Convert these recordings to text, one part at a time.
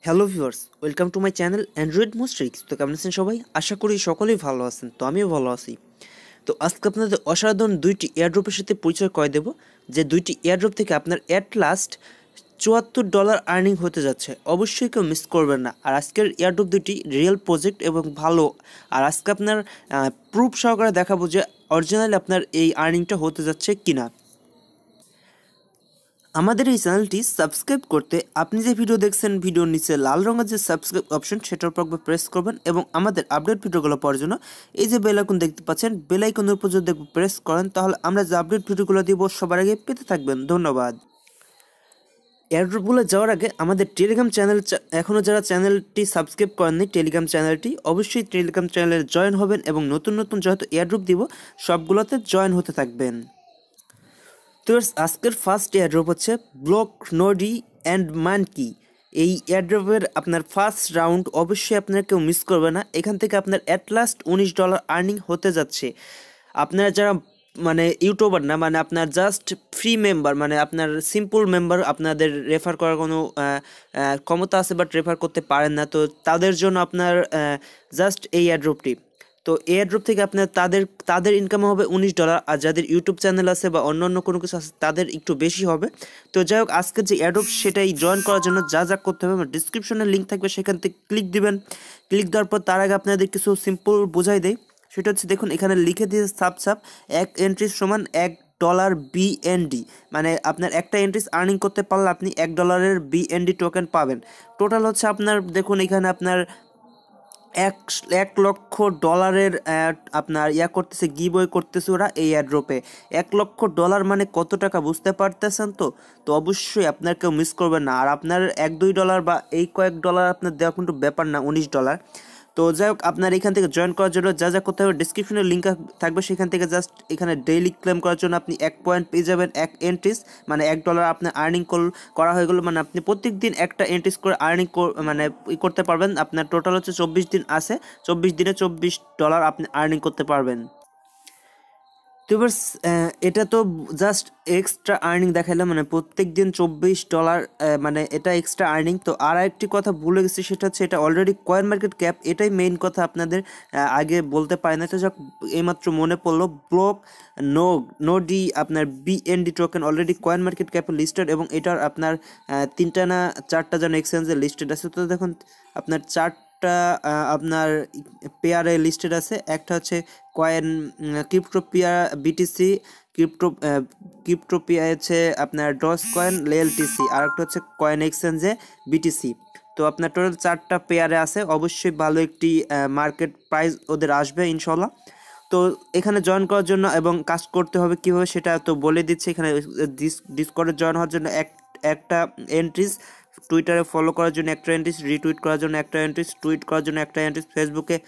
Hello viewers, welcome to my channel Android most tricks. তো কেমন আছেন সবাই? আশা করি সকলেই ভালো আছেন। তো আমিও ভালো আছি। তো আজকে আপনাদের অসাধারণ দুইটি এয়ারড্রপের সাথে পরিচয় করে দেব, যে দুইটি এয়ারড্রপ থেকে আপনার অ্যাট লাস্ট $74 আর্নিং হতে যাচ্ছে। অবশ্যই কেউ মিস করবেন না। আর আজকের এয়ারড্রপ দুটি রিয়েল প্রজেক্ট এবং ভালো। আর আজকে আপনার প্রুফ সহকারে দেখাবো যে অরিজিনালি আপনার এই আর্নিংটা হতে যাচ্ছে কিনা। আমাদের এই চ্যানেলটি সাবস্ক্রাইব করতে আপনি যে ভিডিও দেখছেন, ভিডিওর নিচে লাল রঙের যে সাবস্ক্রাইব অপশন সেটার উপর একবার প্রেস করবেন এবং আমাদের আপডেট ভিডিওগুলো পাওয়ার জন্য এই যে বেল আইকন দেখতে পাচ্ছেন, বেল আইকনের উপর যদি প্রেস করেন তাহলে আমরা যে আপডেট ভিডিওগুলো দিব সবার আগে পেতে থাকবেন। ধন্যবাদ। এয়ারড্রপগুলো যাওয়ার আগে আমাদের টেলিগ্রাম চ্যানেল, এখনও যারা চ্যানেলটি সাবস্ক্রাইব করেননি টেলিগ্রাম চ্যানেলটি, অবশ্যই টেলিগ্রাম চ্যানেলে জয়েন হবেন এবং নতুন নতুন যত এয়ারড্রপ দিব সবগুলোতে জয়েন হতে থাকবেন। তো আজকের ফার্স্ট এয়ারড্রপ হচ্ছে ব্লক নোডি অ্যান্ড মানকি। এই এয়ারড্রপের আপনার ফার্স্ট রাউন্ড অবশ্যই আপনার কেউ মিস করবে না। এখান থেকে আপনার অ্যাট লাস্ট $19 আর্নিং হতে যাচ্ছে। আপনারা যারা মানে ইউটিউবার না, মানে আপনার জাস্ট ফ্রি মেম্বার, মানে আপনার সিম্পল মেম্বার, আপনাদের রেফার করার কোনো ক্ষমতা আছে বাট রেফার করতে পারেন না, তো তাদের জন্য আপনার জাস্ট এই এয়ারড্রপটি। তো এয়ারড্রপ থেকে আপনার তাদের ইনকাম হবে $19। আর যাদের ইউটিউব চ্যানেল আছে বা অন্য কোনো কিছু আছে তাদের একটু বেশি হবে। তো যাই হোক, আজকের যে এয়ারড্রপ সেটাই জয়েন করার জন্য যা যা করতে হবে আমার ডিসক্রিপশনে লিঙ্ক থাকবে, সেখান থেকে ক্লিক দিবেন। ক্লিক দেওয়ার পর তার আগে আপনাদের কিছু সিম্পল বোঝাই দেয়। সেটা হচ্ছে, দেখুন এখানে লিখে দিয়েছে সাপ এক এন্ট্রি সমান $1 BND, মানে আপনার একটা এন্ট্রিস আর্নিং করতে পারলে আপনি $1 BND টোকেন পাবেন। টোটাল হচ্ছে আপনার, দেখুন এখানে আপনার $1 লক্ষ আপনার করতেছে, গিভওয়ে করতেছে ওরা এই এয়ারড্রপে। $1 লক্ষ মানে কত টাকা বুঝতে পারতেছেন? তো অবশ্যই আপনার কেউ মিস করবেন না। আর আপনার $1-2 বা এই কয়েক ডলার আপনার দেওয়া কিন্তু ব্যাপার না, $19। তো যাই হোক, আপনার এখান থেকে জয়েন করার জন্য যা যা করতে হবে ডিসক্রিপশনে লিঙ্ক থাকবে, সেখান থেকে জাস্ট এখানে ডেইলি ক্লেম করার জন্য আপনি 1 পয়েন্ট পেয়ে যাবেন, এক এন্ট্রিস মানে $1 আপনার আর্নিং করা হয়ে গেলো। মানে আপনি প্রত্যেক দিন একটা এন্ট্রিস করে আর্নিং মানে করতে পারবেন। আপনার টোটাল হচ্ছে 24 দিন আছে, 24 দিনে $24 আপনি আর্নিং করতে পারবেন। তো এবার এটা তো জাস্ট এক্সট্রা আর্নিং দেখাইলাম, মানে প্রত্যেক দিন $24, মানে এটা এক্সট্রা আর্নিং। তো আর একটি কথা ভুলে গেছি, সেটা হচ্ছে এটা অলরেডি কয়েন মার্কেট ক্যাপ, এটাই মেইন কথা আপনাদের আগে বলতে পারি না। তো যাক, এইমাত্র মনে পড়লো, ব্লক নোডি আপনার BND token already coin market ক্যাপে লিস্টেড এবং এটার আপনার 3টা না 4টা যেন এক্সচেঞ্জে লিস্টেড আছে। তো দেখুন আপনার আপনার পেয়ারে লিস্টেড আছে। একটা হচ্ছে কয়েন ক্রিপ্টোপিয়া BTC, ক্রিপ্টোপিয়া হচ্ছে আপনার ডস কয়েন LTC, আর একটা হচ্ছে কয়েন এক্সচেঞ্জে BTC। তো আপনার টোটাল 4টা পেয়ারে আছে। অবশ্যই ভালো একটি মার্কেট প্রাইস ওদের আসবে ইনশাল্লাহ। তো এখানে জয়েন করার জন্য এবং কাজ করতে হবে কীভাবে সেটা তো বলে দিচ্ছে। এখানে ডিসকর্ডে জয়েন হওয়ার জন্য একটা এন্ট্রিজ, টুইটারে ফলো করার জন্য একটা এন্ট্রিজ, রিটুইট করার জন্য একটা এন্ট্রিজ, টুইট করার জন্য একটা এন্ট্রিজ, ফেসবুকে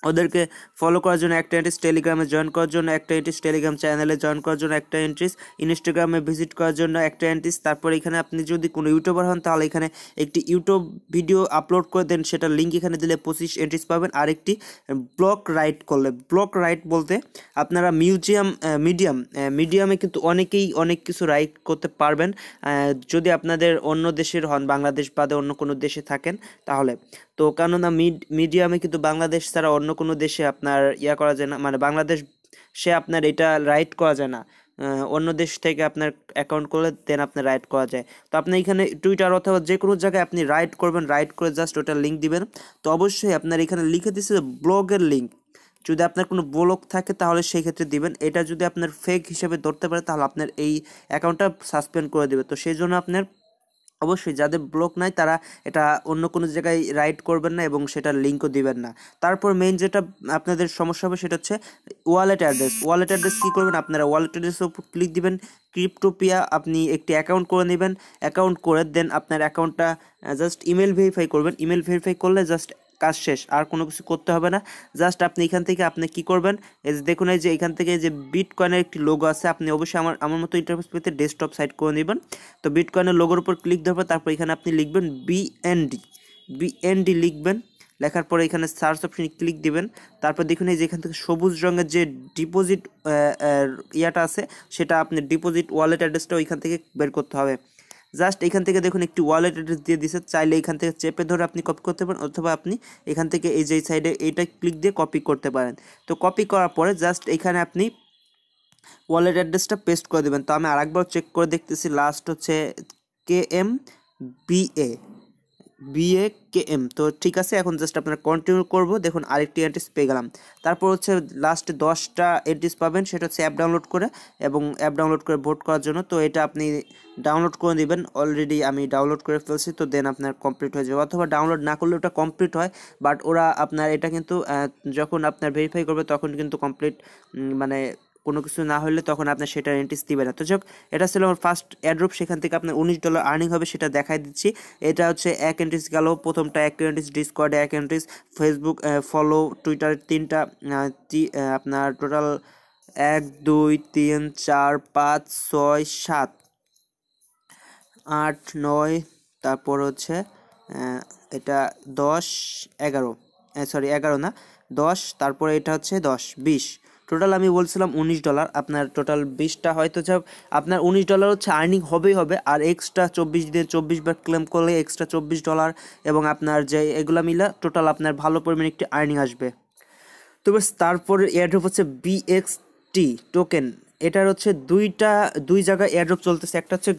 ওদেরকে ফলো করার জন্য একটা এন্ট্রিস, টেলিগ্রামে জয়েন করার জন্য একটা এন্ট্রিস, টেলিগ্রাম চ্যানেলে জয়েন করার জন্য একটা এন্ট্রিস, ইনস্টাগ্রামে ভিজিট করার জন্য একটা এন্ট্রিস। তারপর এখানে আপনি যদি কোনো ইউটিউবার হন তাহলে এখানে একটি ইউটিউব ভিডিও আপলোড করে দেন, সেটার লিঙ্ক এখানে দিলে 25 এন্ট্রিস পাবেন। আর একটি ব্লক রাইট করলে, ব্লক রাইট বলতে আপনারা মিডিয়ামে কিন্তু অনেকেই অনেক কিছু রাইট করতে পারবেন যদি আপনাদের অন্য দেশের হন, বাংলাদেশ বাদে অন্য কোনো দেশে থাকেন তাহলে। তো কেননা মিডিয়ামে কিন্তু বাংলাদেশ ছাড়া অন্য কোনো দেশে আপনার করা যায় না, মানে বাংলাদেশে আপনার এটা রাইট করা যায় না। অন্য দেশ থেকে আপনার অ্যাকাউন্ট করলে দেন আপনার রাইট করা যায়। তো আপনি এখানে টুইটার অথবা যে কোনো জায়গায় আপনি রাইট করবেন, রাইট করে জাস্ট ওটার লিঙ্ক দিবেন। তো অবশ্যই আপনার এখানে লিখে দিচ্ছে ব্লগের লিঙ্ক, যদি আপনার কোনো ব্লগ থাকে তাহলে সেই ক্ষেত্রে দিবেন। এটা যদি আপনার ফেক হিসেবে ধরতে পারে তাহলে আপনার এই অ্যাকাউন্টটা সাসপেন্ড করে দেবে। তো সেই জন্য আপনার অবশ্যই যাদের ব্লক নাই তারা এটা অন্য কোনো জায়গায় রাইট করবেন না এবং সেটার লিঙ্কও দিবেন না। তারপর মেইন যেটা আপনাদের সমস্যা হবে সেটা হচ্ছে ওয়ালেট অ্যাড্রেস কী করবেন, আপনারা ওয়ালেট অ্যাড্রেসের উপর ক্লিক দিবেন। ক্রিপ্টোপিয়া আপনি একটি অ্যাকাউন্ট করে নেবেন, অ্যাকাউন্ট করে দেন আপনার অ্যাকাউন্টটা জাস্ট ইমেল ভেরিফাই করবেন। ইমেল ভেরিফাই করলে জাস্ট কাজ শেষ, আর কোনো কিছু করতে হবে না। জাস্ট আপনি এখান থেকে আপনি কি করবেন, এই যে দেখুন, এই যে এখান থেকে যে বিটকয়েনের একটি লোগো আছে, আপনি অবশ্যই আমার মতো ইন্টারফেস পেতে ডেস্কটপ সাইট করে নেবেন। তো বিটকয়েনের লোগোর উপর ক্লিক দেওয়ার পর তারপর এখানে আপনি লিখবেন বিএনডি লিখবেন। লেখার পরে এখানে সার্চ অপশনে ক্লিক দিবেন। তারপর দেখুন এই যে এখান থেকে সবুজ রঙের যে ডিপোজিট আছে, সেটা আপনি ডিপোজিট ওয়ালেট অ্যাড্রেসটা ওইখান থেকে বের করতে হবে। জাস্ট এখান থেকে দেখুন একটি ওয়ালেট অ্যাড্রেস দিয়ে দিছে, চাইলে এখান থেকে চেপে ধরে আপনি কপি করতে পারেন, অথবা আপনি এখান থেকে এই যে সাইডে এইটা ক্লিক দিয়ে কপি করতে পারেন। তো কপি করার পরে জাস্ট এখানে আপনি ওয়ালেট অ্যাড্রেসটা পেস্ট করে দেবেন। তো আমি আরেকবার চেক করে দেখতেছি, লাস্ট হচ্ছে KMBA তো ঠিক আছে। এখন জাস্ট আপনারা কন্টিনিউ করব, দেখুন আরেকটি অ্যাড্রেস পেয়ে গেলাম। তারপর হচ্ছে লাস্টে 10টা অ্যাড্রেস পাবেন, সেটা হচ্ছে অ্যাপ ডাউনলোড করে, এবং অ্যাপ ডাউনলোড করে ভোট করার জন্য। তো এটা আপনি ডাউনলোড করে দিবেন, অলরেডি আমি ডাউনলোড করে ফেলছি, তো দেন আপনার কমপ্লিট হয়ে যাবে, অথবা ডাউনলোড না করলে ওটা কমপ্লিট হয়, বাট ওরা আপনার এটা কিন্তু যখন আপনার ভেরিফাই করবে তখন কিন্তু কমপ্লিট, মানে কোনো কিছু না হলে তখন আপনার সেটা এন্ট্রিস দিবে না। তো যাক, এটা ছিল আমার ফার্স্ট এয়ারড্রপ, সেখান থেকে আপনার $19 আর্নিং হবে, সেটা দেখাই দিচ্ছি। এটা হচ্ছে এক এন্ট্রিস গেল, প্রথমটা এক এন্ট্রিস, ডিসকর্ডে এক এন্ট্রিস, ফেসবুক ফলো, টুইটারে 3টা, আপনার টোটাল 1 2 3 4 5 6 7 8 9, তারপর হচ্ছে এটা 10 11, সরি 11 না 10, তারপরে এটা হচ্ছে 10 20, টোটাল আমি বলছিলাম $19, আপনার টোটাল 20টা হয়তো যাব, আপনার $19 হচ্ছে আর্নিং হবেই হবে, আর এক্সট্রা 24 দিন 24 বার ক্লেম করলে এক্সট্রা $24, এবং আপনার যে এগুলা মিলা টোটাল আপনার ভালো পরিমাণে একটি আর্নিং আসবে। তো বাস, তারপরে এয়ারড্রপ হচ্ছে BXT টোকেন, এটার হচ্ছে দুই জায়গায় এয়ারড্রপ চলতেছে। একটা হচ্ছে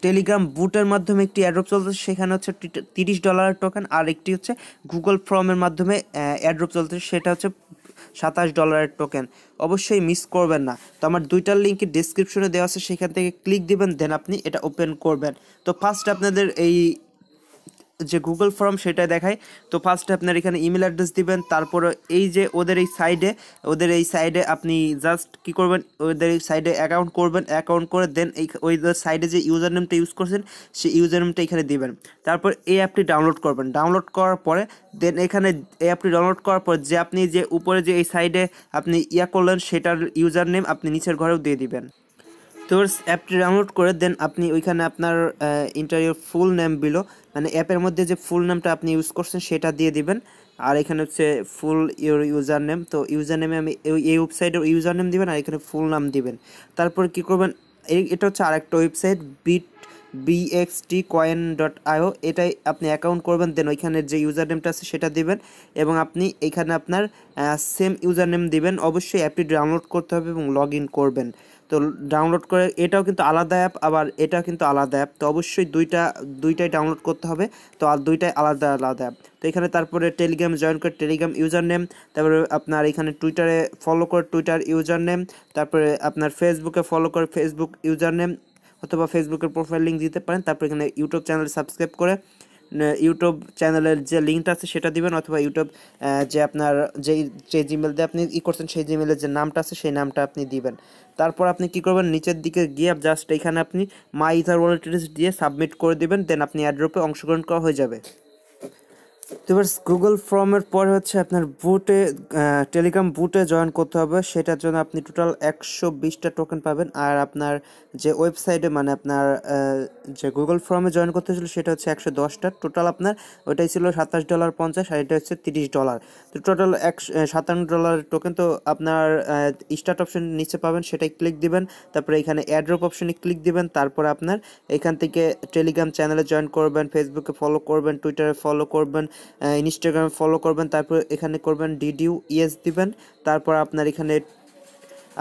টেলিগ্রাম বুটের মাধ্যমে একটি এয়ারড্রপ চলতেছে, সেখানে হচ্ছে $30 টোকেন, আর একটি হচ্ছে গুগল ফর্মের মাধ্যমে এয়ারড্রপ চলতেছে, সেটা হচ্ছে $27 টোকেন। অবশ্যই মিস করবেন না। তো আমার দুইটার লিঙ্ক ডিসক্রিপশনে দেওয়া আছে, সেখান থেকে ক্লিক দিবেন, দেন আপনি এটা ওপেন করবেন। তো ফার্স্ট আপনাদের এই যে গুগল ফর্ম সেটা দেখায়। তো ফার্স্টে আপনার এখানে ইমেল অ্যাড্রেস দিবেন, তারপরে এই যে ওদের এই সাইডে আপনি জাস্ট কি করবেন, ওদের এই সাইডে অ্যাকাউন্ট করবেন, অ্যাকাউন্ট করে দেন এই ওই সাইডে যে ইউজার নেমটা ইউজ করছেন সেই ইউজার নেমটা এখানে দিবেন। তারপর এই অ্যাপটি ডাউনলোড করবেন, ডাউনলোড করার পরে দেন এখানে এই অ্যাপটি ডাউনলোড করার পর যে আপনি যে উপরে যে এই সাইডে আপনি করলেন সেটার ইউজার নেম আপনি নিচের ঘরেও দিয়ে দিবেন। তো অ্যাপটি ডাউনলোড করে দেন আপনি ওইখানে আপনার ইন্টারভিউ ফুল নেম বিলো, মানে অ্যাপের মধ্যে যে ফুল নেমটা আপনি ইউজ করছেন সেটা দিয়ে দিবেন, আর এখানে হচ্ছে ফুল ইউজার নেম। তো ইউজার নেমে আমি এই ওয়েবসাইটের ইউজার নেম দিবেন, আর এখানে ফুল নাম দিবেন। তারপর কি করবেন, এটা হচ্ছে আরেকটা ওয়েবসাইট BXTcoin.io, এটাই আপনি অ্যাকাউন্ট করবেন, দেন ওইখানে যে ইউজার নেমটা আছে সেটা দিবেন, এবং আপনি এইখানে আপনার সেম ইউজার নেম দিবেন। অবশ্যই অ্যাপটি ডাউনলোড করতে হবে এবং লগ ইন করবেন। তো ডাউনলোড করে, এটাও কিন্তু আলাদা অ্যাপ, আবার এটাও কিন্তু আলাদা অ্যাপ, তো অবশ্যই দুইটাই ডাউনলোড করতে হবে। তো আর দুইটাই আলাদা আলাদা অ্যাপ। তো এখানে তারপরে টেলিগ্রাম জয়েন করে টেলিগ্রাম ইউজার নেম, তারপরে আপনার এখানে টুইটারে ফলো করে টুইটার ইউজার নেম, তারপরে আপনার ফেসবুকে ফলো করে ফেসবুক ইউজার নেম, অথবা ফেসবুকের প্রোফাইল লিঙ্ক দিতে পারেন। তারপর এখানে ইউটিউব চ্যানেল সাবস্ক্রাইব করে ইউটিউব চ্যানেলের যে লিঙ্কটা আছে সেটা দিবেন, অথবা ইউটিউব যে আপনার যে জিমেল দিয়ে আপনি করছেন সেই জিমেলের যে নামটা আছে সেই নামটা আপনি দিবেন। তারপর আপনি কি করবেন, নিচের দিকে গিয়ে জাস্ট এখানে আপনি মাই ইথার ওয়ালেট দিয়ে সাবমিট করে দিবেন, দেন আপনি এয়ারড্রপে অংশগ্রহণ করা হয়ে যাবে। তো এবার গুগল ফর্মের পরে হচ্ছে আপনার টেলিগ্রাম বুটে জয়েন করতে হবে, সেটার জন্য আপনি টোটাল 120টা টোকেন পাবেন। আর আপনার যে ওয়েবসাইটে, মানে আপনার যে গুগল ফর্মে জয়েন করতে ছিল সেটা হচ্ছে 110টা, টোটাল আপনার ওইটাই ছিল $27.50, আর এটা হচ্ছে $30। তো টোটাল $57 টোকেন। তো আপনার স্টার্ট অপশন নিচে পাবেন, সেটাই ক্লিক দিবেন, তারপরে এখানে এয়ারড্রপ অপশনে ক্লিক দিবেন, তারপর আপনার এখান থেকে টেলিগ্রাম চ্যানেলে জয়েন করবেন, ফেসবুকে ফলো করবেন, টুইটারে ফলো করবেন, ইনস্টাগ্রামে ফলো করবেন, তারপর এখানে করবেন ডিডিউ ইয়েস দিবেন, তারপর আপনার এখানে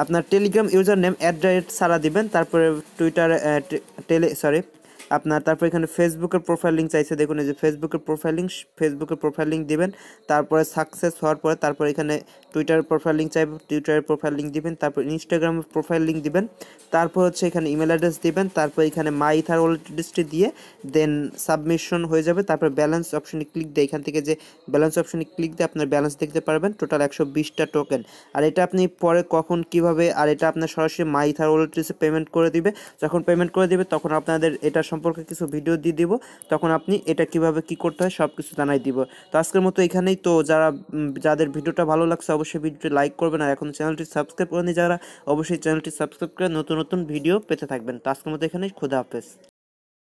আপনার টেলিগ্রাম ইউজার নেম @সারা দিবেন, তারপরে টুইটার আপনার তারপর এখানে ফেসবুকের প্রোফাইল লিঙ্ক চাইছে, দেখুন এই যে ফেসবুকের প্রোফাইল লিঙ্ক দিবেন, তারপরে সাকসেস হওয়ার পরে তারপর এখানে টুইটারের প্রোফাইল লিঙ্ক চাইবে, টুইটারের প্রোফাইল লিঙ্ক দিবেন, তারপর ইনস্টাগ্রামের প্রোফাইল লিঙ্ক দিবেন, তারপর হচ্ছে এখানে ইমেল অ্যাড্রেস দিবেন, তারপর এখানে মাই ইথার ওয়ালেট অ্যাড্রেসটি দিয়ে দেন সাবমিশন হয়ে যাবে। তারপর ব্যালেন্স অপশনে ক্লিক দিয়ে এখান থেকে যে ব্যালেন্স অপশনে ক্লিক দিয়ে আপনার ব্যালেন্স দেখতে পারবেন, টোটাল 120টা টোকেন। আর এটা আপনি পরে কখন কিভাবে, আর এটা আপনার সরাসরি মাই ইথার ওয়ালেট অ্যাড্রেসে পেমেন্ট করে দিবে, যখন পেমেন্ট করে দিবে তখন আপনাদের এটা সম্পর্কে কিছু ভিডিও দিয়ে দিব, তখন আপনি এটা কিভাবে কি করতে হয় সব কিছু জানাই দিব। তো আজকের মতো এখানেই। তো যাদের ভিডিওটা ভালো লাগছে অবশ্যই ভিডিওটি লাইক করবেন, আর এখন চ্যানেলটি সাবস্ক্রাইব করেনি যারা অবশ্যই চ্যানেলটি সাবস্ক্রাইব করে নতুন নতুন ভিডিও পেতে থাকবেন। তো আজকের মতো এখানেই, খোদা হাফেজ।